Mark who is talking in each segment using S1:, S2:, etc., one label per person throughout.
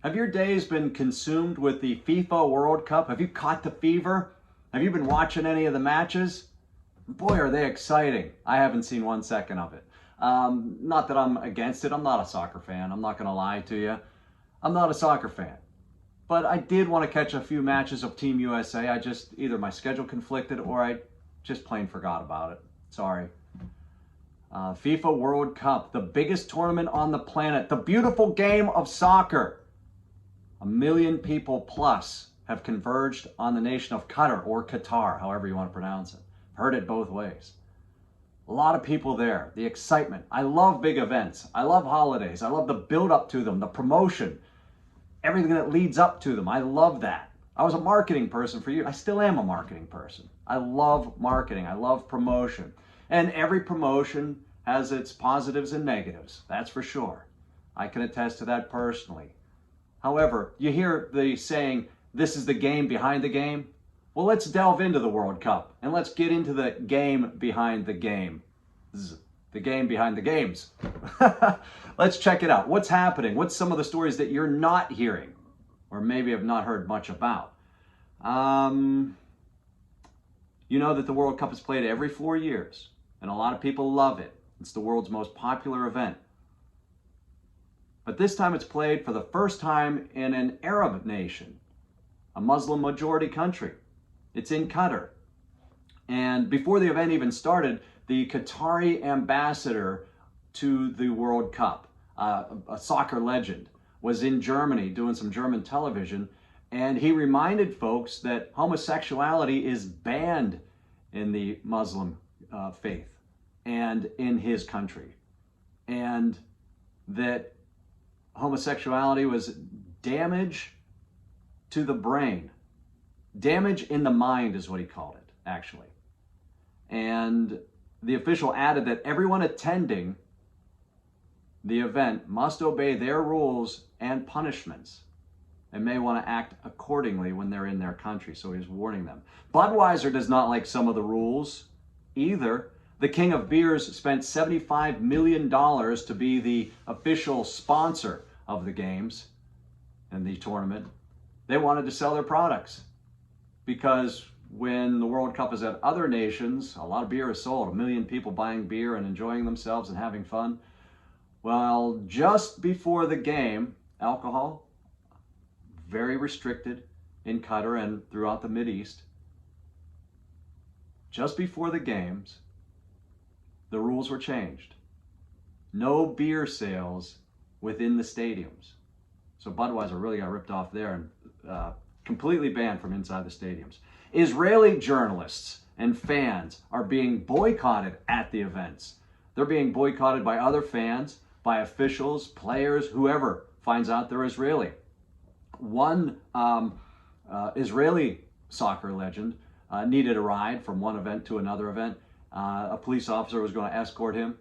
S1: Have your days been consumed with the FIFA World Cup? Have you caught the fever? Have you been watching any of the matches? Boy, are they exciting. I haven't seen 1 second of it. Not that I'm against it. I'm not a soccer fan. I'm not going to lie to you. I'm not a soccer fan. But I did want to catch a few matches of Team USA. Either my schedule conflicted or I just plain forgot about it. Sorry. FIFA World Cup, the biggest tournament on the planet, the beautiful game of soccer. 1 million people plus have converged on the nation of Qatar, or Qatar, however you want to pronounce it. Heard it both ways. A lot of people there, the excitement. I love big events. I love holidays. I love the build up to them, the promotion, everything that leads up to them. I love that. I was a marketing person for years. I still am a marketing person. I love marketing. I love promotion. And every promotion has its positives and negatives. That's for sure. I can attest to that personally. However, you hear the saying, this is the game behind the game. Well, let's delve into the World Cup and let's get into the game behind the game. The game behind the games. Let's check it out. What's happening? What's some of the stories that you're not hearing or maybe have not heard much about? You know that the World Cup is played every 4 years and a lot of people love it. It's the world's most popular event. But this time it's played for the first time in an Arab nation, a Muslim majority country. It's in Qatar. And before the event even started, the Qatari ambassador to the World Cup, a soccer legend, was in Germany doing some German television, and he reminded folks that homosexuality is banned in the Muslim faith and in his country, and that homosexuality was damage to the brain. Damage in the mind is what he called it, actually. And the official added that everyone attending the event must obey their rules and punishments and may want to act accordingly when they're in their country. So he's warning them. Budweiser does not like some of the rules either. The King of Beers spent $75 million to be the official sponsor of the games and the tournament. They wanted to sell their products because when the World Cup is at other nations, a lot of beer is sold. 1 million people buying beer and enjoying themselves and having fun. Well, just before the game, alcohol, very restricted in Qatar and throughout the Mideast. Just before the games, the rules were changed. No beer sales within the stadiums. So Budweiser really got ripped off there and completely banned from inside the stadiums. Israeli journalists and fans are being boycotted at the events. They're being boycotted by other fans, by officials, players, whoever finds out they're Israeli. One Israeli soccer legend needed a ride from one event to another event. A police officer was going to escort him.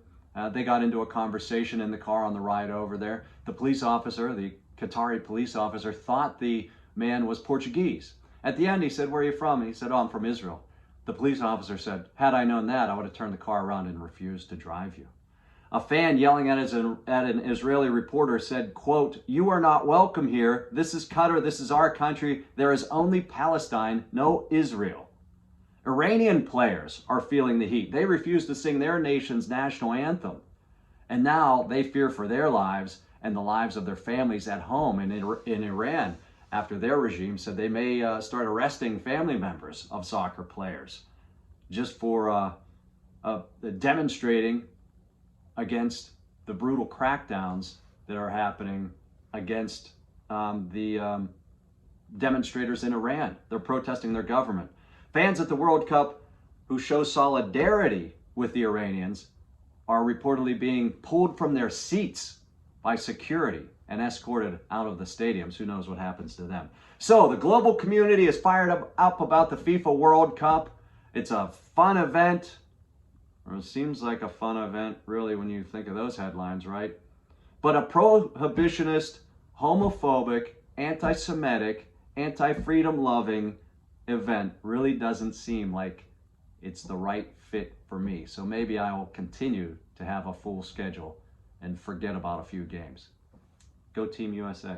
S1: They got into a conversation in the car on the ride over there. The police officer, the Qatari police officer, thought the man was Portuguese. At the end, he said, "Where are you from?" And he said, "Oh, I'm from Israel." The police officer said, "Had I known that, I would have turned the car around and refused to drive you." A fan yelling at an Israeli reporter said, quote, "You are not welcome here. This is Qatar. This is our country. There is only Palestine, no Israel." Iranian players are feeling the heat. They refuse to sing their nation's national anthem. And now they fear for their lives and the lives of their families at home in Iran, after their regime said they may start arresting family members of soccer players just for demonstrating against the brutal crackdowns that are happening against the demonstrators in Iran. They're protesting their government. Fans at the World Cup who show solidarity with the Iranians are reportedly being pulled from their seats by security and escorted out of the stadiums. Who knows what happens to them? So the global community is fired up about the FIFA World Cup. It's a fun event, or it seems like a fun event, really, when you think of those headlines, right? But a prohibitionist, homophobic, anti-Semitic, anti-freedom-loving event really doesn't seem like it's the right fit for me. So maybe I will continue to have a full schedule and forget about a few games. Go Team USA.